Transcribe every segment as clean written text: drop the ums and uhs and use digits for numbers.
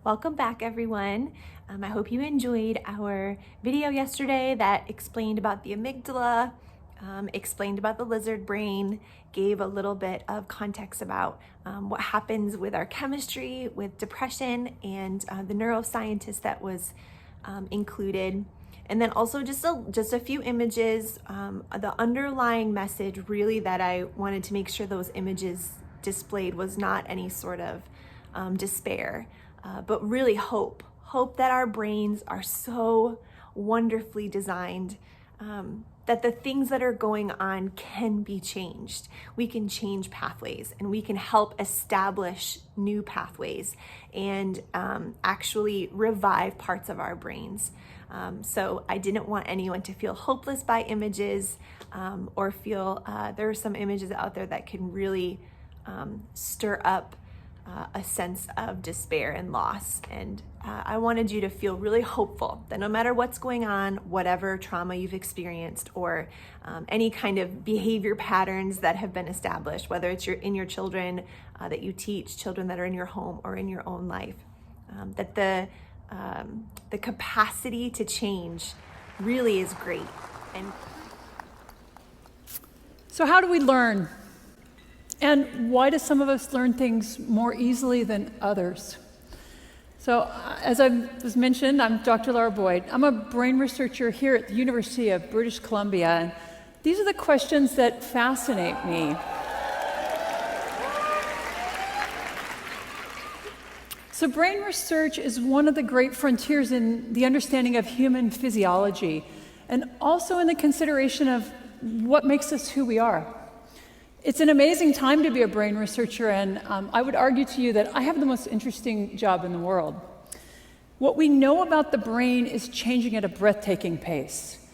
Welcome back, everyone. I hope you enjoyed our video yesterday that explained about the amygdala, explained about the lizard brain, gave a little bit of context about what happens with our chemistry, with depression, and the neuroscientist that was included. And then also just a few images, the underlying message really that I wanted to make sure those images displayed was not any sort of despair, but really hope that our brains are so wonderfully designed that the things that are going on can be changed. We can change pathways and we can help establish new pathways and actually revive parts of our brains. So I didn't want anyone to feel hopeless by images or feel there are some images out there that can really stir up a sense of despair and loss. And I wanted you to feel really hopeful that no matter what's going on, whatever trauma you've experienced or any kind of behavior patterns that have been established, whether it's in your children that you teach, children that are in your home or in your own life, that the capacity to change really is great. And so how do we learn? And why do some of us learn things more easily than others? So as I was mentioned, I'm Dr. Laura Boyd. I'm a brain researcher here at the University of British Columbia. And these are the questions that fascinate me. So brain research is one of the great frontiers in the understanding of human physiology and also in the consideration of what makes us who we are. It's an amazing time to be a brain researcher, and I would argue to you that I have the most interesting job in the world. What we know about the brain is changing at a breathtaking pace.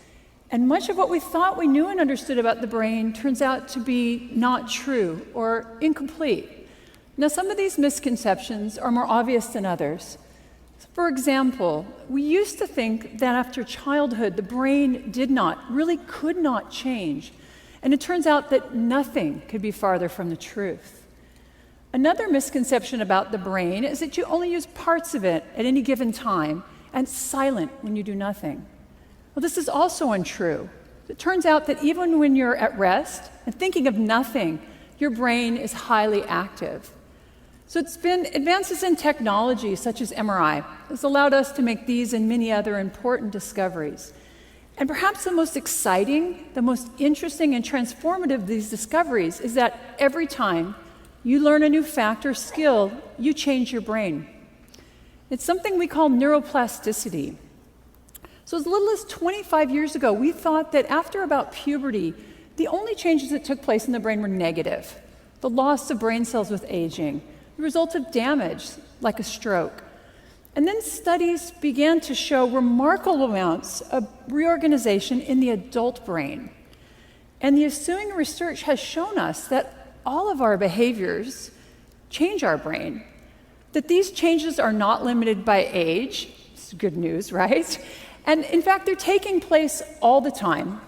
And much of what we thought we knew and understood about the brain turns out to be not true or incomplete. Now, some of these misconceptions are more obvious than others. For example, we used to think that after childhood, the brain really could not change. And it turns out that nothing could be farther from the truth. Another misconception about the brain is that you only use parts of it at any given time and it's silent when you do nothing. Well, this is also untrue. It turns out that even when you're at rest and thinking of nothing, your brain is highly active. So it's been advances in technology such as MRI has allowed us to make these and many other important discoveries. And perhaps the most exciting, the most interesting and transformative of these discoveries is that every time you learn a new fact or skill, you change your brain. It's something we call neuroplasticity. So as little as 25 years ago, we thought that after about puberty, the only changes that took place in the brain were negative. The loss of brain cells with aging, the result of damage like a stroke. And then studies began to show remarkable amounts of reorganization in the adult brain. And the ensuing research has shown us that all of our behaviors change our brain, that these changes are not limited by age. It's good news, right? And in fact, they're taking place all the time.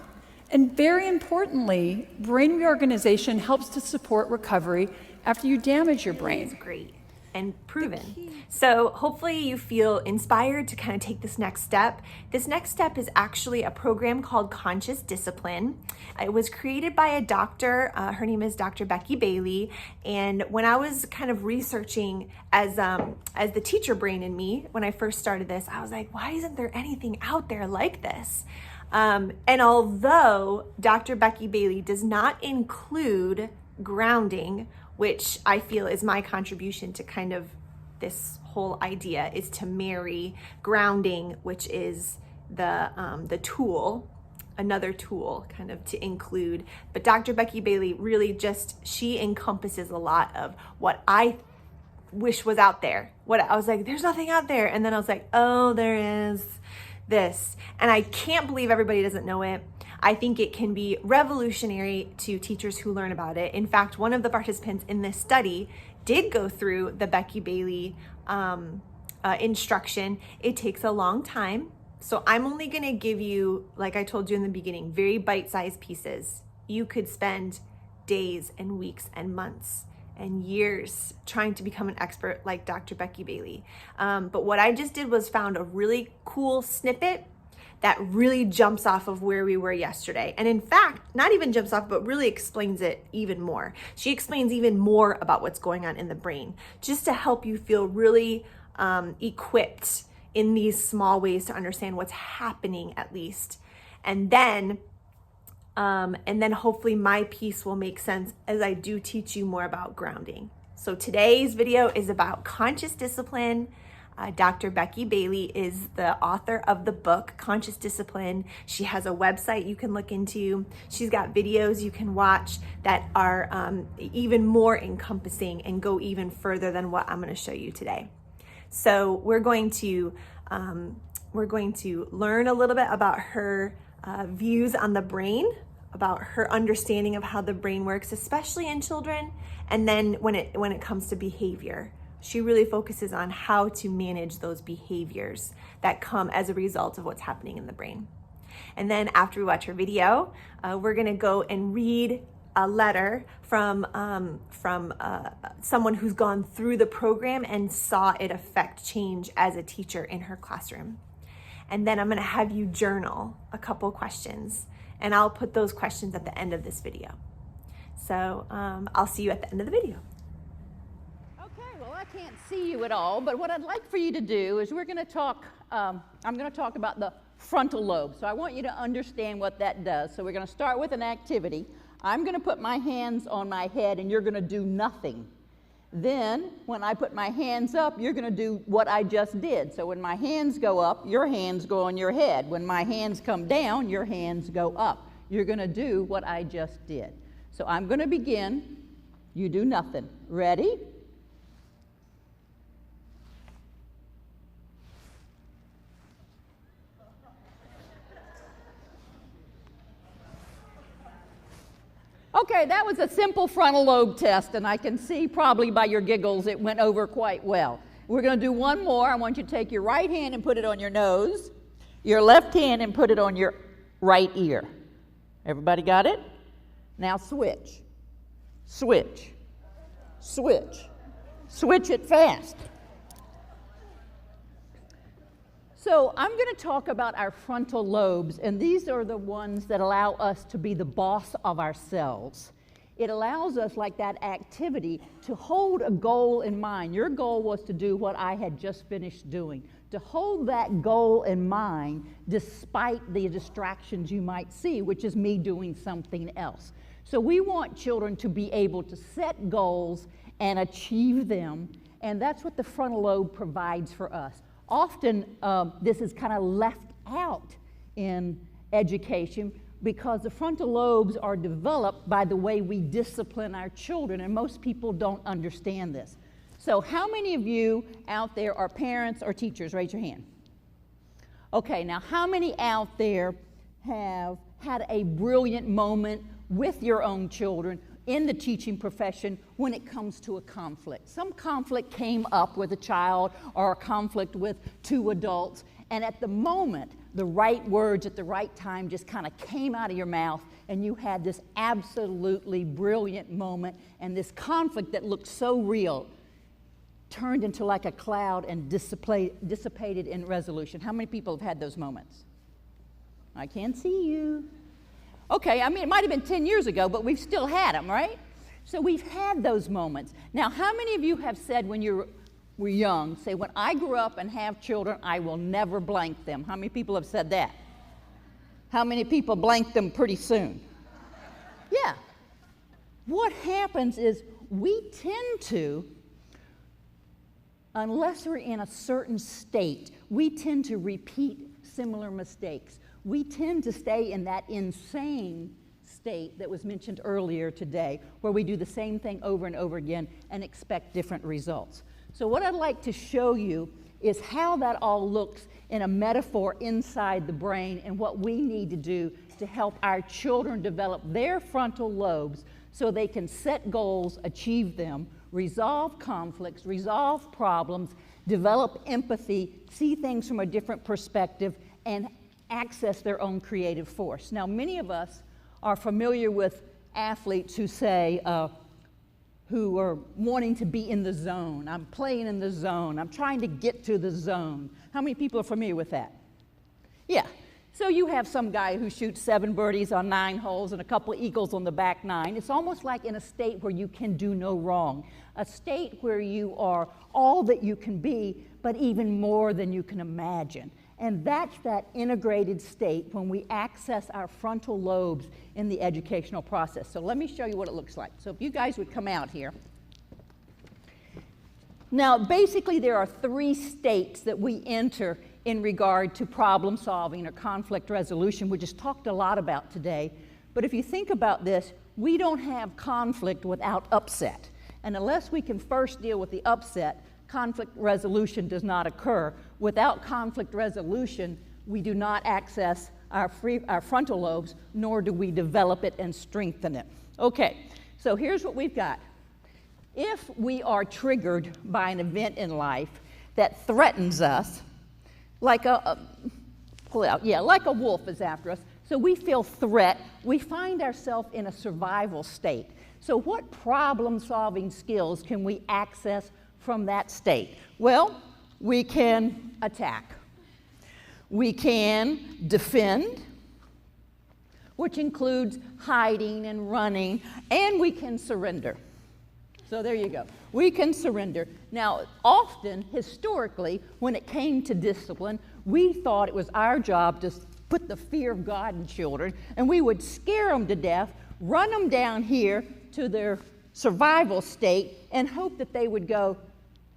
And very importantly, brain reorganization helps to support recovery after you damage your brain. it's great and proven. So hopefully you feel inspired to kind of take this next step. This next step is actually a program called Conscious Discipline. It was created by a doctor, her name is Dr. Becky Bailey. And when I was kind of researching as the teacher brain in me, when I first started this, I was like, why isn't there anything out there like this? And although Dr. Becky Bailey does not include grounding, which I feel is my contribution to kind of this whole idea, is to marry grounding, which is the tool, another tool kind of to include. But Dr. Becky Bailey really she encompasses a lot of what I wish was out there. What I was like, there's nothing out there. And then I was like, oh, there is this. And I can't believe everybody doesn't know it. I think it can be revolutionary to teachers who learn about it. In fact, one of the participants in this study did go through the Becky Bailey instruction. It takes a long time. So I'm only going to give you, like I told you in the beginning, very bite-sized pieces. You could spend days and weeks and months and years trying to become an expert like Dr. Becky Bailey. But what I just did was found a really cool snippet that really jumps off of where we were yesterday. And in fact, not even jumps off, but really explains it even more. She explains even more about what's going on in the brain, just to help you feel really equipped in these small ways to understand what's happening at least. And then hopefully my piece will make sense as I do teach you more about grounding. So today's video is about conscious discipline. Dr. Becky Bailey is the author of the book, Conscious Discipline. She has a website you can look into. She's got videos you can watch that are even more encompassing and go even further than what I'm going to show you today. So we're going to learn a little bit about her views on the brain, about her understanding of how the brain works, especially in children, and then when it comes to behavior. She really focuses on how to manage those behaviors that come as a result of what's happening in the brain. And then after we watch her video, we're gonna go and read a letter from someone who's gone through the program and saw it affect change as a teacher in her classroom. And then I'm gonna have you journal a couple questions, and I'll put those questions at the end of this video. So I'll see you at the end of the video. I can't see you at all, but what I'd like for you to do is we're going to talk, I'm going to talk about the frontal lobe. So I want you to understand what that does. So we're going to start with an activity. I'm going to put my hands on my head and you're going to do nothing. Then when I put my hands up, you're going to do what I just did. So when my hands go up, your hands go on your head. When my hands come down, your hands go up. You're going to do what I just did. So I'm going to begin. You do nothing. Ready? Okay, that was a simple frontal lobe test, and I can see probably by your giggles it went over quite well. We're going to do one more. I want you to take your right hand and put it on your nose, your left hand and put it on your right ear. Everybody got it? Now switch, switch, switch. Switch it fast. So I'm going to talk about our frontal lobes, and these are the ones that allow us to be the boss of ourselves. It allows us, like that activity, to hold a goal in mind. Your goal was to do what I had just finished doing, to hold that goal in mind despite the distractions you might see, which is me doing something else. So we want children to be able to set goals and achieve them, and that's what the frontal lobe provides for us. Often this is kind of left out in education because the frontal lobes are developed by the way we discipline our children, and most people don't understand this. So how many of you out there are parents or teachers? Raise your hand. Okay, now how many out there have had a brilliant moment with your own children in the teaching profession when it comes to a conflict? Some conflict came up with a child or a conflict with two adults, and at the moment, the right words at the right time just kind of came out of your mouth, and you had this absolutely brilliant moment, and this conflict that looked so real turned into like a cloud and dissipated in resolution. How many people have had those moments? I can't see you. Okay, I mean, it might have been 10 years ago, but we've still had them, right? So we've had those moments. Now, how many of you have said when you were young, say, when I grew up and have children, I will never blank them? How many people have said that? How many people blank them pretty soon? Yeah. What happens is we tend to, unless we're in a certain state, we tend to repeat similar mistakes. We tend to stay in that insane state that was mentioned earlier today, where we do the same thing over and over again and expect different results. So what I'd like to show you is how that all looks in a metaphor inside the brain and what we need to do to help our children develop their frontal lobes so they can set goals, achieve them, resolve conflicts, resolve problems, develop empathy, see things from a different perspective, and access their own creative force. Now, many of us are familiar with athletes who say, who are wanting to be in the zone. I'm playing in the zone. I'm trying to get to the zone. How many people are familiar with that? Yeah. So you have some guy who shoots 7 birdies on 9 holes and a couple of eagles on the back 9. It's almost like in a state where you can do no wrong, a state where you are all that you can be, but even more than you can imagine. And that's that integrated state when we access our frontal lobes in the educational process. So let me show you what it looks like. So if you guys would come out here. Now, basically, there are 3 states that we enter in regard to problem solving or conflict resolution, we just talked a lot about today. But if you think about this, we don't have conflict without upset. And unless we can first deal with the upset, conflict resolution does not occur. Without conflict resolution, we do not access our frontal lobes, nor do we develop it and strengthen it. Okay, so here's what we've got. If we are triggered by an event in life that threatens us, like like a wolf is after us, so we feel threat, we find ourselves in a survival state. So what problem-solving skills can we access from that state? Well, we can attack. We can defend, which includes hiding and running, and we can surrender. So there you go. We can surrender. Now, often, historically, when it came to discipline, we thought it was our job to put the fear of God in children, and we would scare them to death, run them down here to their survival state, and hope that they would go,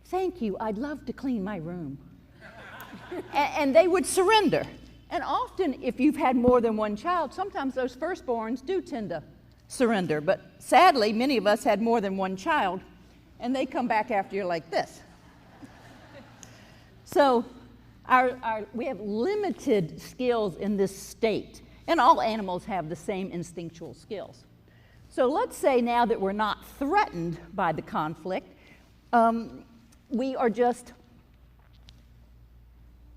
"Thank you, I'd love to clean my room." And they would surrender. And often, if you've had more than one child, sometimes those firstborns do tend to surrender. But sadly, many of us had more than one child, and they come back after you like this. So we have limited skills in this state, and all animals have the same instinctual skills. So let's say now that we're not threatened by the conflict, we are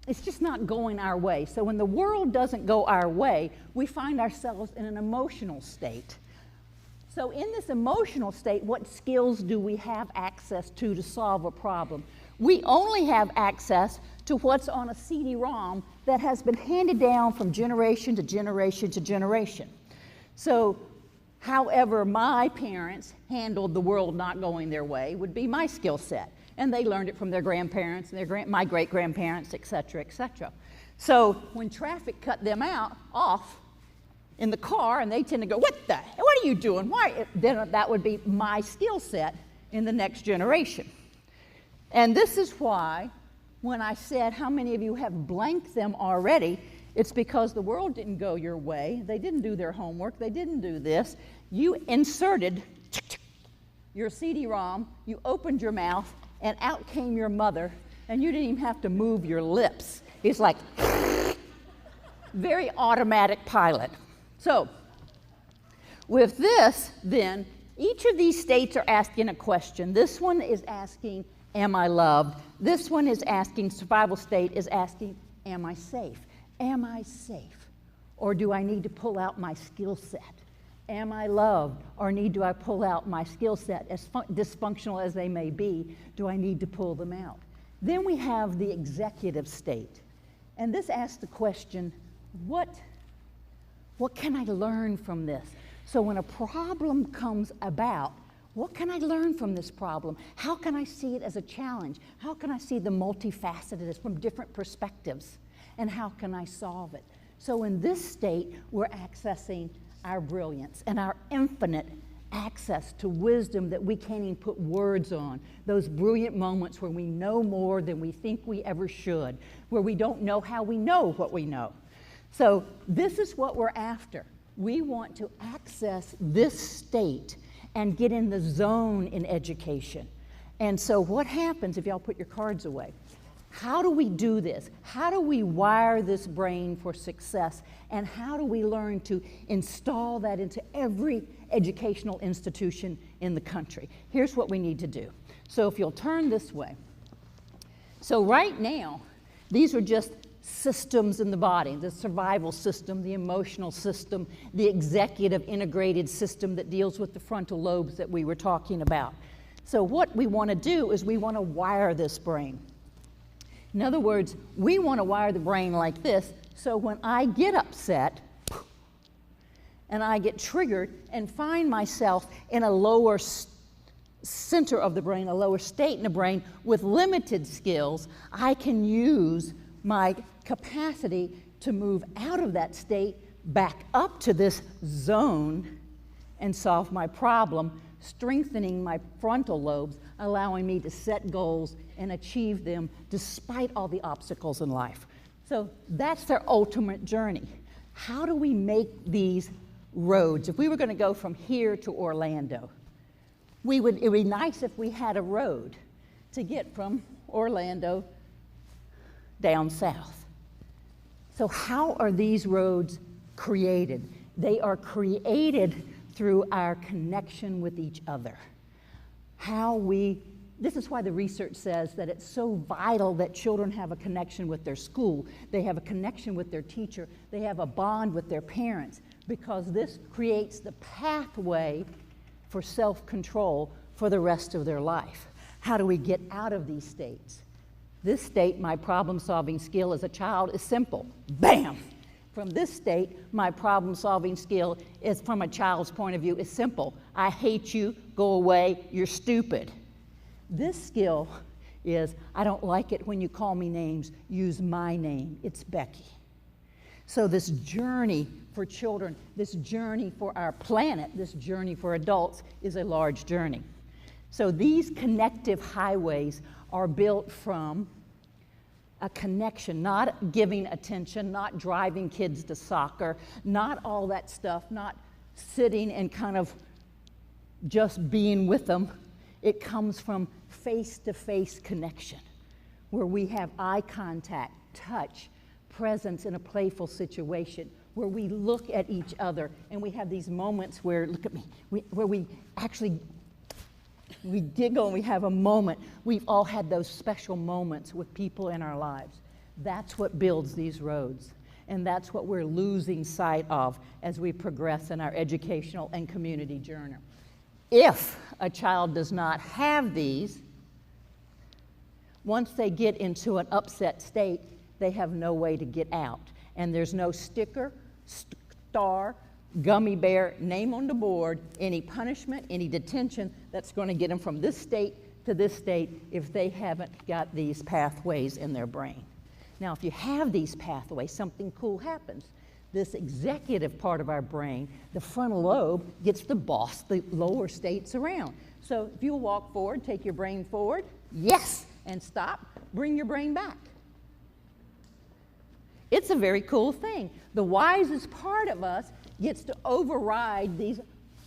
it's just not going our way. So when the world doesn't go our way, we find ourselves in an emotional state. So in this emotional state, what skills do we have access to solve a problem? We only have access to what's on a CD-ROM that has been handed down from generation to generation to generation. So however my parents handled the world not going their way would be my skill set. And they learned it from their grandparents, and my great-grandparents, et cetera, et cetera. So when traffic cut them off in the car, and they tend to go, what are you doing? Why? Then that would be my skill set in the next generation. And this is why when I said how many of you have blanked them already, it's because the world didn't go your way. They didn't do their homework. They didn't do this. You inserted your CD-ROM, you opened your mouth, and out came your mother, and you didn't even have to move your lips. It's like very automatic pilot. So with this, then, each of these states are asking a question. This one is asking, am I loved? This one is asking, survival state is asking, am I safe? Am I safe? Or do I need to pull out my skill set? Am I loved, or do I pull out my skill set, as dysfunctional as they may be, do I need to pull them out? Then we have the executive state. And this asks the question, what can I learn from this? So when a problem comes about, what can I learn from this problem? How can I see it as a challenge? How can I see the multifaceted from different perspectives? And how can I solve it? So in this state, we're accessing our brilliance and our infinite access to wisdom that we can't even put words on. Those brilliant moments where we know more than we think we ever should, where we don't know how we know what we know. So this is what we're after. We want to access this state and get in the zone in education. And so what happens if y'all put your cards away? How do we do this? How do we wire this brain for success? And how do we learn to install that into every educational institution in the country? Here's what we need to do. So if you'll turn this way. So right now, these are just systems in the body, the survival system, the emotional system, the executive integrated system that deals with the frontal lobes that we were talking about. So what we want to do is we want to wire this brain. In other words, we want to wire the brain like this, so when I get upset and I get triggered and find myself in a lower center of the brain, a lower state in the brain with limited skills, I can use my capacity to move out of that state back up to this zone and solve my problem, strengthening my frontal lobes, allowing me to set goals and achieve them despite all the obstacles in life. So that's their ultimate journey. How do we make these roads? If we were going to go from here to Orlando, it would be nice if we had a road to get from Orlando down south. So how are these roads created? They are created through our connection with each other. This is why the research says that it's so vital that children have a connection with their school, they have a connection with their teacher, they have a bond with their parents, because this creates the pathway for self-control for the rest of their life. How do we get out of these states? This state, my problem-solving skill as a child, is simple. Bam! From this state, my problem-solving skill is, from a child's point of view, is simple. I hate you, go away, you're stupid. This skill is, I don't like it when you call me names, use my name, it's Becky. So this journey for children, this journey for our planet, this journey for adults is a large journey. So these connective highways are built from a connection, not giving attention, not driving kids to soccer, not all that stuff, not sitting and kind of just being with them. It comes from face-to-face connection, where we have eye contact, touch, presence in a playful situation, where we look at each other and we have these moments where, look at me, where we actually we giggle and we have a moment. We've all had those special moments with people in our lives. That's what builds these roads. And that's what we're losing sight of as we progress in our educational and community journey. If a child does not have these, once they get into an upset state, they have no way to get out. And there's no sticker, star, gummy bear, name on the board, any punishment, any detention that's going to get them from this state to this state if they haven't got these pathways in their brain. Now, if you have these pathways, something cool happens. This executive part of our brain, the frontal lobe, gets to boss the lower states around. So if you'll walk forward, take your brain forward, yes, and stop, bring your brain back. It's a very cool thing. The wisest part of us gets to override these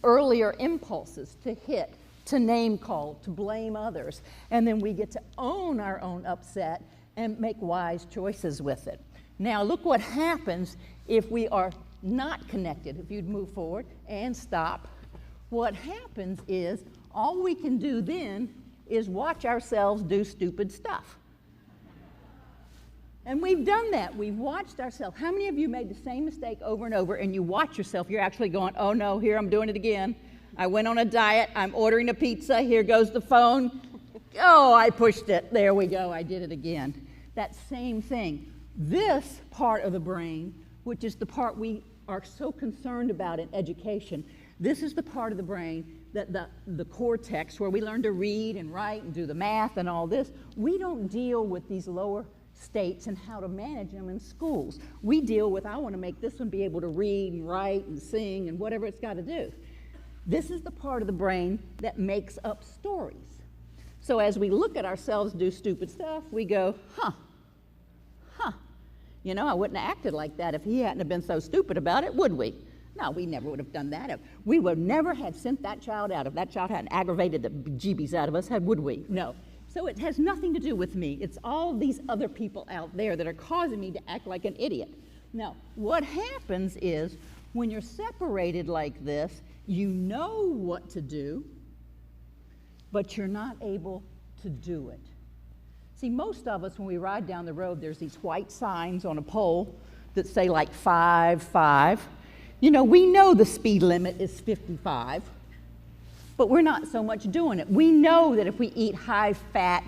earlier impulses to hit, to name call, to blame others. And then we get to own our own upset and make wise choices with it. Now look what happens if we are not connected. If you'd move forward and stop, what happens is all we can do then is watch ourselves do stupid stuff. And we've done that. We've watched ourselves. How many of you made the same mistake over and over, and you watch yourself, you're actually going, oh no, here I'm doing it again. I went on a diet, I'm ordering a pizza, here goes the phone. Oh, I pushed it. There we go, I did it again. That same thing. This part of the brain, which is the part we are so concerned about in education, this is the part of the brain that the cortex, where we learn to read and write and do the math and all this. We don't deal with these lower states and how to manage them in schools. We deal with, I want to make this one be able to read and write and sing and whatever it's got to do. This is the part of the brain that makes up stories. So as we look at ourselves do stupid stuff, we go, you know, I wouldn't have acted like that if he hadn't have been so stupid about it, would we? No, we never would have done that. We would never have sent that child out if that child hadn't aggravated the bejeebies out of us, would we? No. So it has nothing to do with me. It's all these other people out there that are causing me to act like an idiot. Now, what happens is when you're separated like this, you know what to do, but you're not able to do it. See, most of us, when we ride down the road, there's these white signs on a pole that say like 5, 5. You know, we know the speed limit is 55, but we're not so much doing it. We know that if we eat high-fat,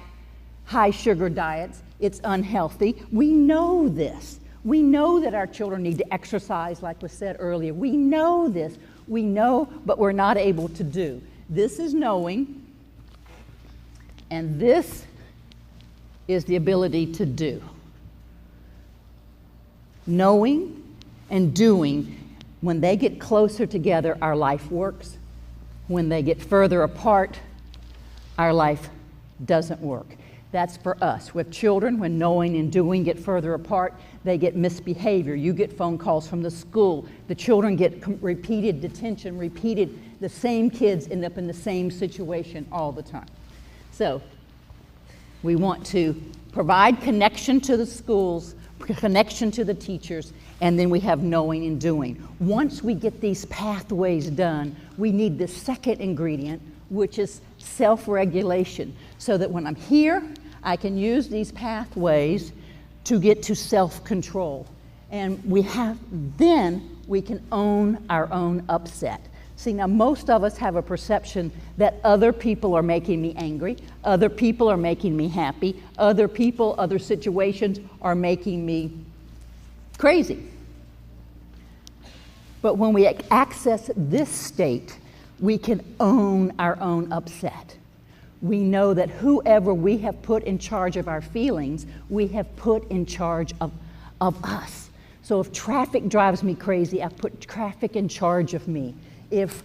high-sugar diets, it's unhealthy. We know this. We know that our children need to exercise, like was said earlier. We know this. We know, but we're not able to do. This is knowing, and this is the ability to do. Knowing and doing, when they get closer together, our life works. When they get further apart, our life doesn't work. That's for us. With children, when knowing and doing get further apart, they get misbehavior. You get phone calls from the school. The children get repeated detention, the same kids end up in the same situation all the time. So we want to provide connection to the schools, connection to the teachers, and then we have knowing and doing. Once we get these pathways done, we need the second ingredient, which is self-regulation, so that when I'm here, I can use these pathways to get to self-control. And then we can own our own upset. See, now most of us have a perception that other people are making me angry, other people are making me happy, other people, other situations are making me crazy. But when we access this state, we can own our own upset. We know that whoever we have put in charge of our feelings, we have put in charge of us. So if traffic drives me crazy, I put traffic in charge of me. If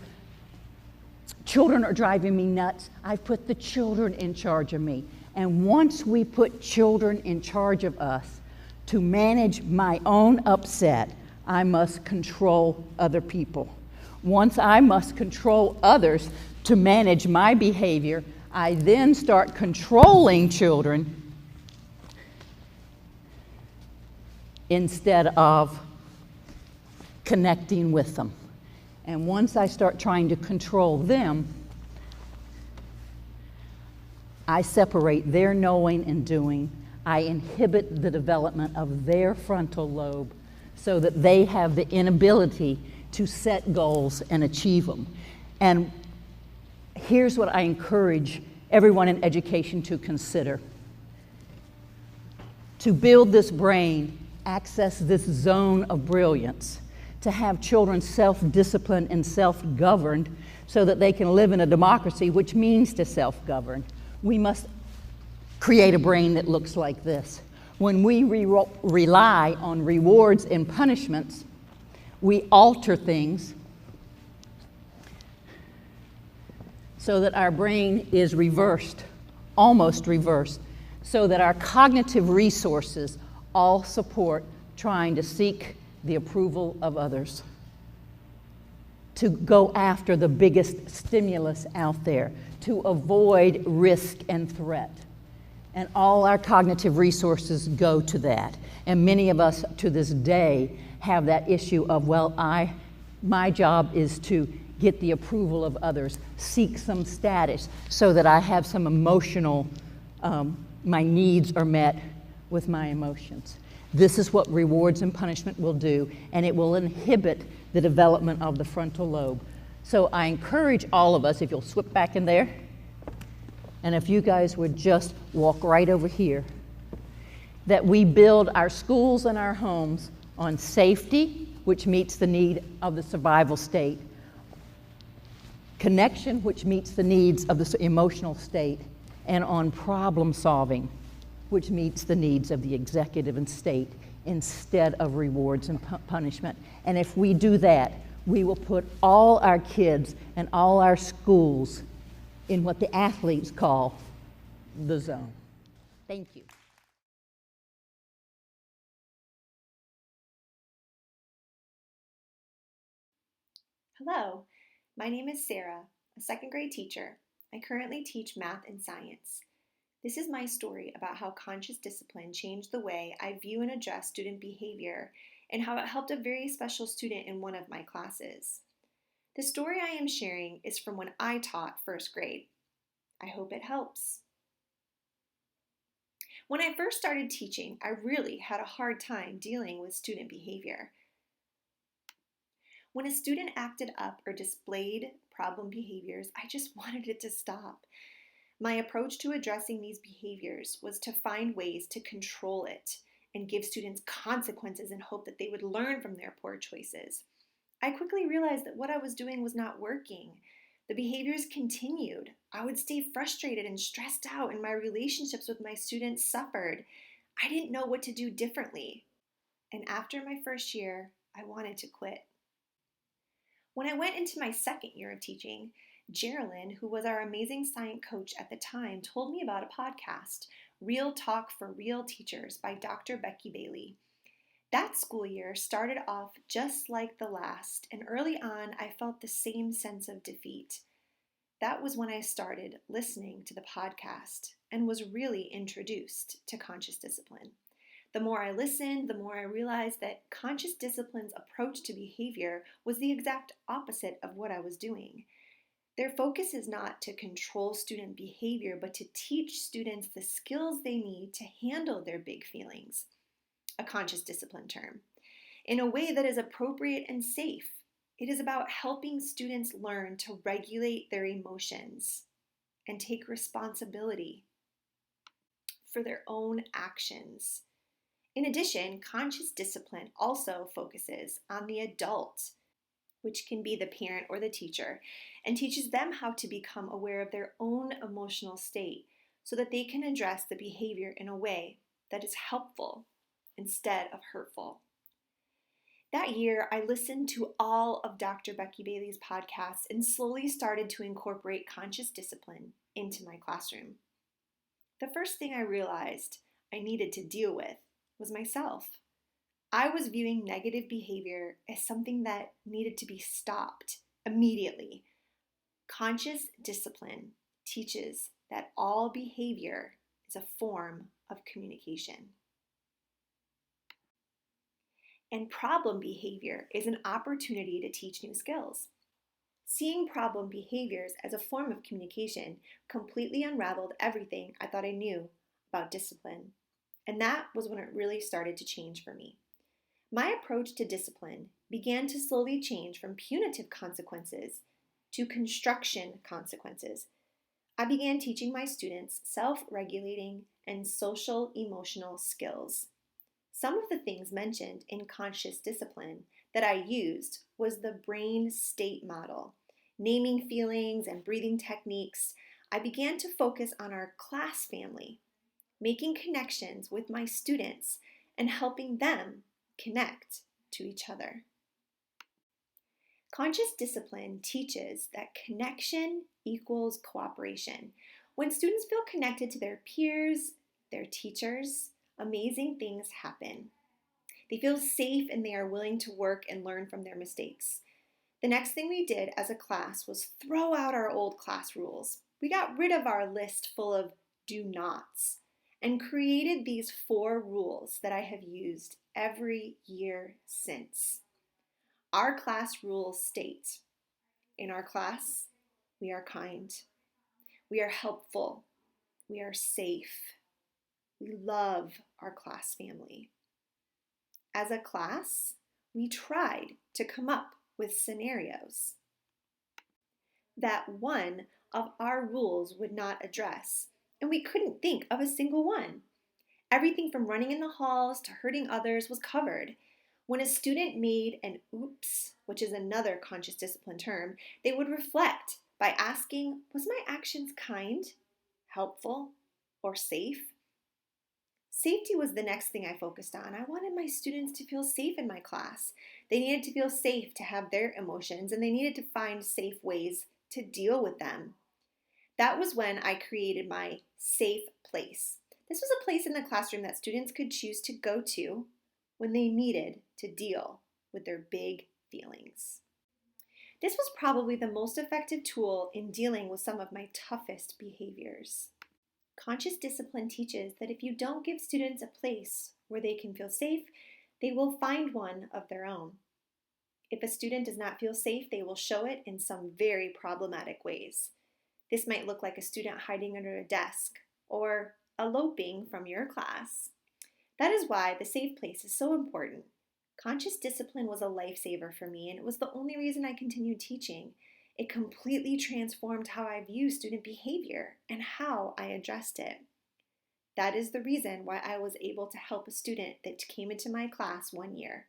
children are driving me nuts, I've put the children in charge of me. And once we put children in charge of us, to manage my own upset, I must control other people. Once I must control others to manage my behavior, I then start controlling children instead of connecting with them. And once I start trying to control them, I separate their knowing and doing. I inhibit the development of their frontal lobe so that they have the inability to set goals and achieve them. And here's what I encourage everyone in education to consider. To build this brain, access this zone of brilliance, to have children self-disciplined and self-governed so that they can live in a democracy, which means to self-govern. We must create a brain that looks like this. When we rely on rewards and punishments, we alter things so that our brain is reversed, almost reversed, so that our cognitive resources all support trying to seek the approval of others, to go after the biggest stimulus out there, to avoid risk and threat. And all our cognitive resources go to that. And many of us to this day have that issue of, well, my job is to get the approval of others, seek some status so that I have some emotional, my needs are met with my emotions. This is what rewards and punishment will do, and it will inhibit the development of the frontal lobe. So I encourage all of us, if you'll slip back in there, and if you guys would just walk right over here, that we build our schools and our homes on safety, which meets the need of the survival state, connection, which meets the needs of the emotional state, and on problem solving, which meets the needs of the executive and state instead of rewards and punishment. And if we do that, we will put all our kids and all our schools in what the athletes call the zone. Thank you. Hello, my name is Sarah, a second grade teacher. I currently teach math and science. This is my story about how conscious discipline changed the way I view and address student behavior and how it helped a very special student in one of my classes. The story I am sharing is from when I taught first grade. I hope it helps. When I first started teaching, I really had a hard time dealing with student behavior. When a student acted up or displayed problem behaviors, I just wanted it to stop. My approach to addressing these behaviors was to find ways to control it and give students consequences in hope that they would learn from their poor choices. I quickly realized that what I was doing was not working. The behaviors continued. I would stay frustrated and stressed out, and my relationships with my students suffered. I didn't know what to do differently. And after my first year, I wanted to quit. When I went into my second year of teaching, Geraldine, who was our amazing science coach at the time, told me about a podcast, Real Talk for Real Teachers by Dr. Becky Bailey. That school year started off just like the last, and early on I felt the same sense of defeat. That was when I started listening to the podcast and was really introduced to conscious discipline. The more I listened, the more I realized that conscious discipline's approach to behavior was the exact opposite of what I was doing. Their focus is not to control student behavior, but to teach students the skills they need to handle their big feelings, a conscious discipline term, in a way that is appropriate and safe. It is about helping students learn to regulate their emotions and take responsibility for their own actions. In addition, conscious discipline also focuses on the adult, which can be the parent or the teacher, and teaches them how to become aware of their own emotional state so that they can address the behavior in a way that is helpful instead of hurtful. That year, I listened to all of Dr. Becky Bailey's podcasts and slowly started to incorporate conscious discipline into my classroom. The first thing I realized I needed to deal with was myself. I was viewing negative behavior as something that needed to be stopped immediately. Conscious discipline teaches that all behavior is a form of communication. And problem behavior is an opportunity to teach new skills. Seeing problem behaviors as a form of communication completely unraveled everything I thought I knew about discipline. And that was when it really started to change for me. My approach to discipline began to slowly change from punitive consequences to construction consequences. I began teaching my students self-regulating and social emotional skills. Some of the things mentioned in conscious discipline that I used was the brain state model, naming feelings and breathing techniques. I began to focus on our class family, making connections with my students and helping them connect to each other. Conscious discipline teaches that connection equals cooperation. When students feel connected to their peers, their teachers, amazing things happen. They feel safe and they are willing to work and learn from their mistakes. The next thing we did as a class was throw out our old class rules. We got rid of our list full of do nots and created these 4 rules that I have used every year since. Our class rules state, in our class, we are kind, we are helpful, we are safe, we love our class family. As a class, we tried to come up with scenarios that one of our rules would not address, and we couldn't think of a single one. Everything from running in the halls to hurting others was covered. When a student made an oops, which is another conscious discipline term, they would reflect by asking, was my actions kind, helpful, or safe? Safety was the next thing I focused on. I wanted my students to feel safe in my class. They needed to feel safe to have their emotions, and they needed to find safe ways to deal with them. That was when I created my safe place. This was a place in the classroom that students could choose to go to when they needed to deal with their big feelings. This was probably the most effective tool in dealing with some of my toughest behaviors. Conscious discipline teaches that if you don't give students a place where they can feel safe, they will find one of their own. If a student does not feel safe, they will show it in some very problematic ways. This might look like a student hiding under a desk or eloping from your class. That is why the safe place is so important. Conscious discipline was a lifesaver for me, and it was the only reason I continued teaching. It completely transformed how I view student behavior and how I addressed it. That is the reason why I was able to help a student that came into my class one year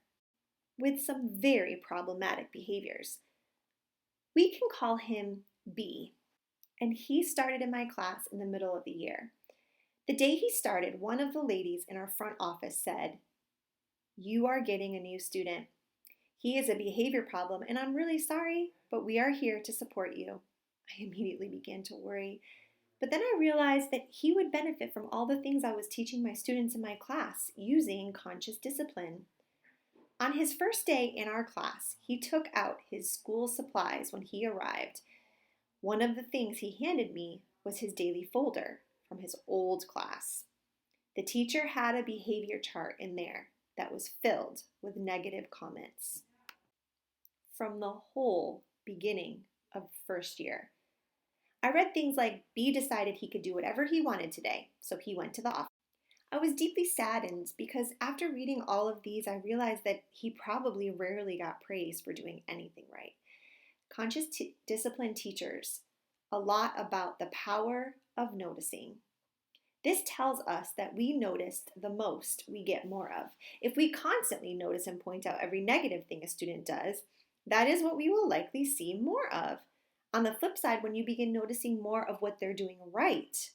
with some very problematic behaviors. We can call him B, and he started in my class in the middle of the year. The day he started, one of the ladies in our front office said, "You are getting a new student. He is a behavior problem, and I'm really sorry, but we are here to support you." I immediately began to worry, but then I realized that he would benefit from all the things I was teaching my students in my class using conscious discipline. On his first day in our class, he took out his school supplies when he arrived. One of the things he handed me was his daily folder from his old class. The teacher had a behavior chart in there that was filled with negative comments from the whole beginning of first year. I read things like, B decided he could do whatever he wanted today, so he went to the office. I was deeply saddened because after reading all of these, I realized that he probably rarely got praise for doing anything right. Conscious discipline teaches a lot about the power of noticing. This tells us that we noticed the most we get more of. If we constantly notice and point out every negative thing a student does, that is what we will likely see more of. On the flip side, when you begin noticing more of what they're doing right,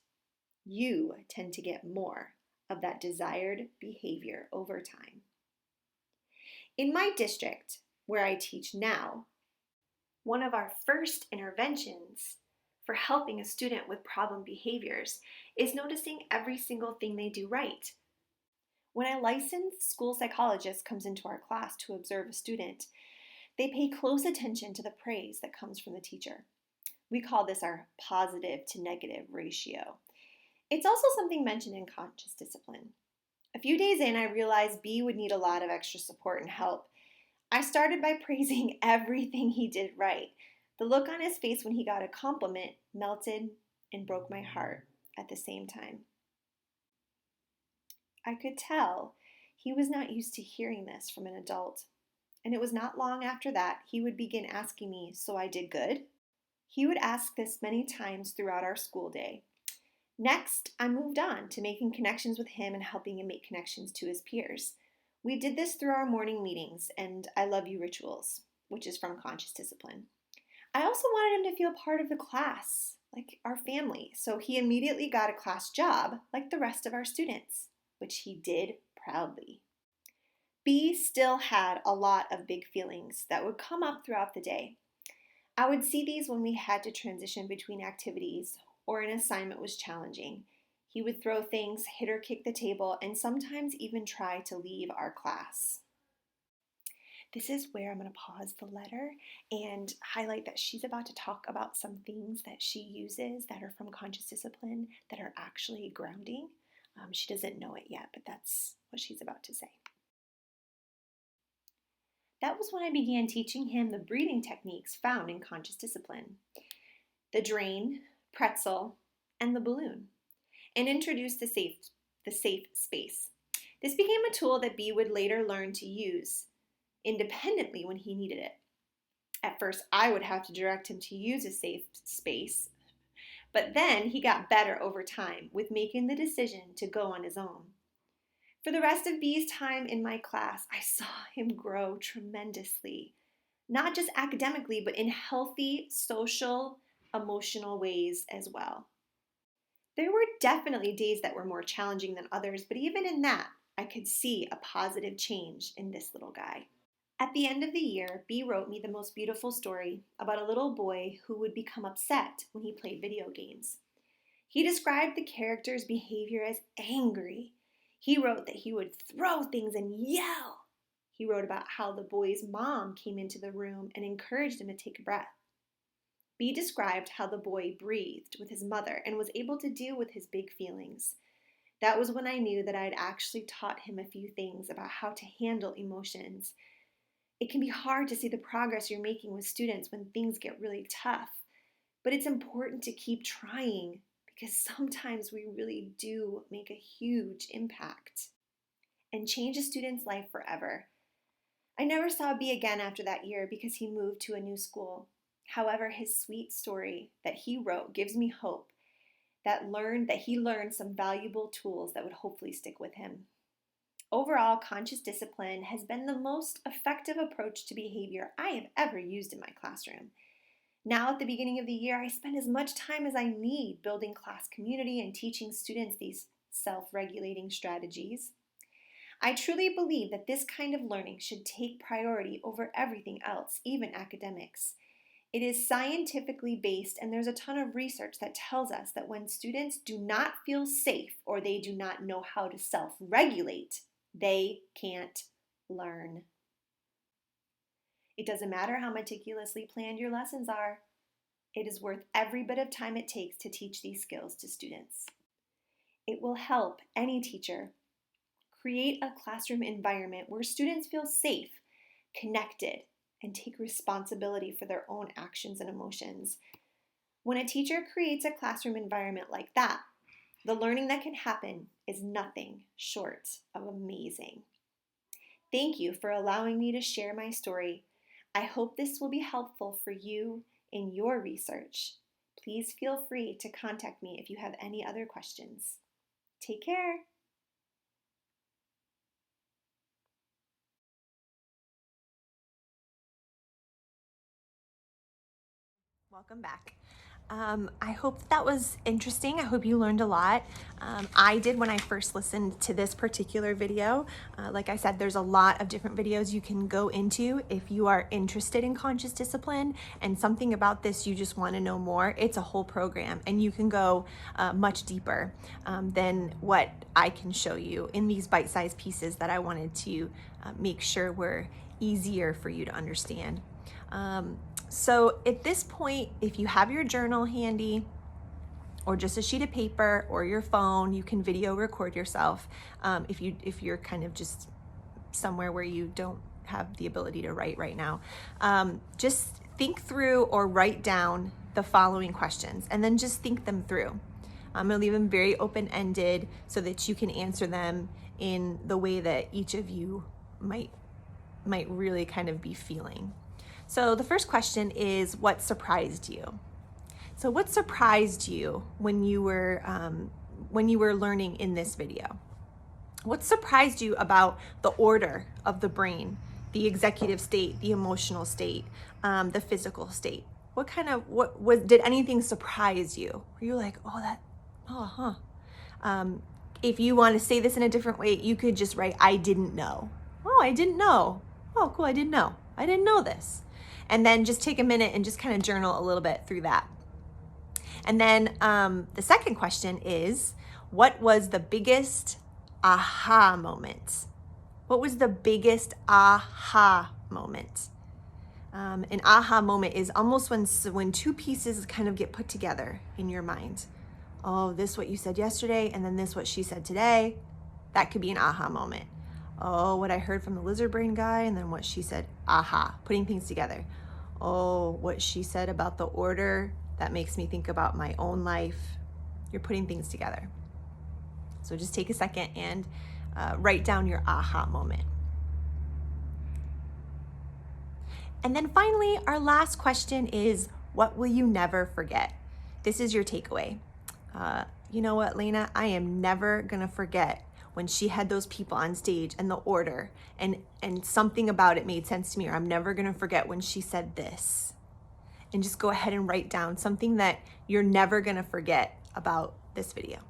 you tend to get more of that desired behavior over time. In my district, where I teach now, one of our first interventions for helping a student with problem behaviors is noticing every single thing they do right. When a licensed school psychologist comes into our class to observe a student, they pay close attention to the praise that comes from the teacher. We call this our positive to negative ratio. It's also something mentioned in conscious discipline. A few days in, I realized B would need a lot of extra support and help. I started by praising everything he did right. The look on his face when he got a compliment melted and broke my heart at the same time. I could tell he was not used to hearing this from an adult. And it was not long after that he would begin asking me, "So I did good?" He would ask this many times throughout our school day. Next, I moved on to making connections with him and helping him make connections to his peers. We did this through our morning meetings and I love you rituals, which is from conscious discipline. I also wanted him to feel part of the class, like our family, so he immediately got a class job like the rest of our students, which he did proudly. B still had a lot of big feelings that would come up throughout the day. I would see these when we had to transition between activities or an assignment was challenging. He would throw things, hit or kick the table, and sometimes even try to leave our class. This is where I'm going to pause the letter and highlight that she's about to talk about some things that she uses that are from conscious discipline that are actually grounding. She doesn't know it yet, but that's what she's about to say. That was when I began teaching him the breathing techniques found in conscious discipline. The drain, pretzel, and the balloon, and introduced the safe space. This became a tool that B would later learn to use independently when he needed it. At first, I would have to direct him to use a safe space, but then he got better over time with making the decision to go on his own. For the rest of B's time in my class, I saw him grow tremendously, not just academically, but in healthy, social, emotional ways as well. There were definitely days that were more challenging than others, but even in that, I could see a positive change in this little guy. At the end of the year, B wrote me the most beautiful story about a little boy who would become upset when he played video games. He described the character's behavior as angry. He wrote that he would throw things and yell. He wrote about how the boy's mom came into the room and encouraged him to take a breath. B described how the boy breathed with his mother and was able to deal with his big feelings. That was when I knew that I had actually taught him a few things about how to handle emotions. It can be hard to see the progress you're making with students when things get really tough, but it's important to keep trying because sometimes we really do make a huge impact and change a student's life forever. I never saw B again after that year because he moved to a new school. However, his sweet story that he wrote gives me hope that he learned some valuable tools that would hopefully stick with him. Overall, conscious discipline has been the most effective approach to behavior I have ever used in my classroom. Now, at the beginning of the year, I spend as much time as I need building class community and teaching students these self-regulating strategies. I truly believe that this kind of learning should take priority over everything else, even academics. It is scientifically based, and there's a ton of research that tells us that when students do not feel safe or they do not know how to self-regulate, they can't learn. It doesn't matter how meticulously planned your lessons are. It is worth every bit of time it takes to teach these skills to students. It will help any teacher create a classroom environment where students feel safe, connected, and take responsibility for their own actions and emotions. When a teacher creates a classroom environment like that, the learning that can happen is nothing short of amazing. Thank you for allowing me to share my story. I hope this will be helpful for you in your research. Please feel free to contact me if you have any other questions. Take care. Welcome back. I hope that was interesting. I hope you learned a lot. I did when I first listened to this particular video. Like I said, there's a lot of different videos you can go into if you are interested in conscious discipline and something about this you just want to know more. It's a whole program, and you can go much deeper than what I can show you in these bite-sized pieces that I wanted to make sure were easier for you to understand. So at this point, if you have your journal handy or just a sheet of paper or your phone, you can video record yourself. If you're kind of just somewhere where you don't have the ability to write right now, just think through or write down the following questions and then just think them through. I'm gonna leave them very open-ended so that you can answer them in the way that each of you might really kind of be feeling. So the first question is, what surprised you? So what surprised you when you were learning in this video? What surprised you about the order of the brain, the executive state, the emotional state, the physical state? Did anything surprise you? Were you like, if you want to say this in a different way, you could just write, I didn't know. Oh, I didn't know. Oh, cool, I didn't know. I didn't know this. And then just take a minute and just kind of journal a little bit through that. And then the second question is, what was the biggest aha moment? What was the biggest aha moment? An aha moment is almost when two pieces kind of get put together in your mind. Oh, this what you said yesterday, and then this what she said today. That could be an aha moment. Oh, what I heard from the lizard brain guy, and then what she said, aha, putting things together. Oh, what she said about the order, that makes me think about my own life. You're putting things together. So just take a second and write down your aha moment. And then finally, our last question is, what will you never forget? This is your takeaway. You know what, Lena? I am never gonna forget when she had those people on stage and the order and something about it made sense to me, or I'm never gonna forget when she said this. And just go ahead and write down something that you're never gonna forget about this video.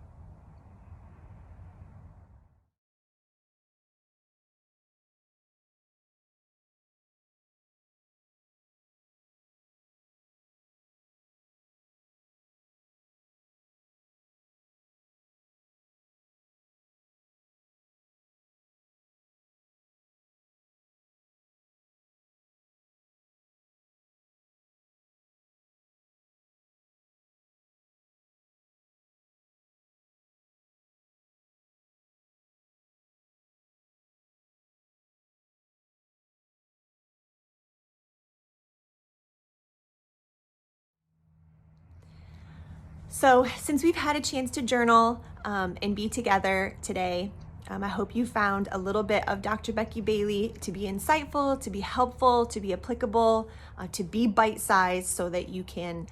So since we've had a chance to journal and be together today, I hope you found a little bit of Dr. Becky Bailey to be insightful, to be helpful, to be applicable, to be bite-sized so that you can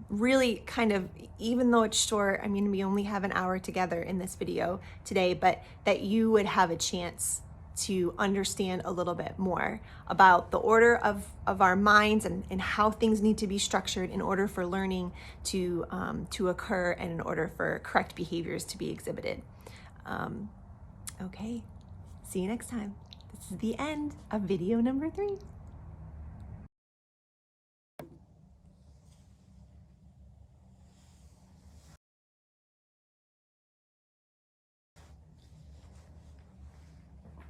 really kind of, even though it's short, I mean, we only have an hour together in this video today, but that you would have a chance to understand a little bit more about the order of our minds and how things need to be structured in order for learning to occur and in order for correct behaviors to be exhibited. Okay, see you next time. This is the end of video number 3.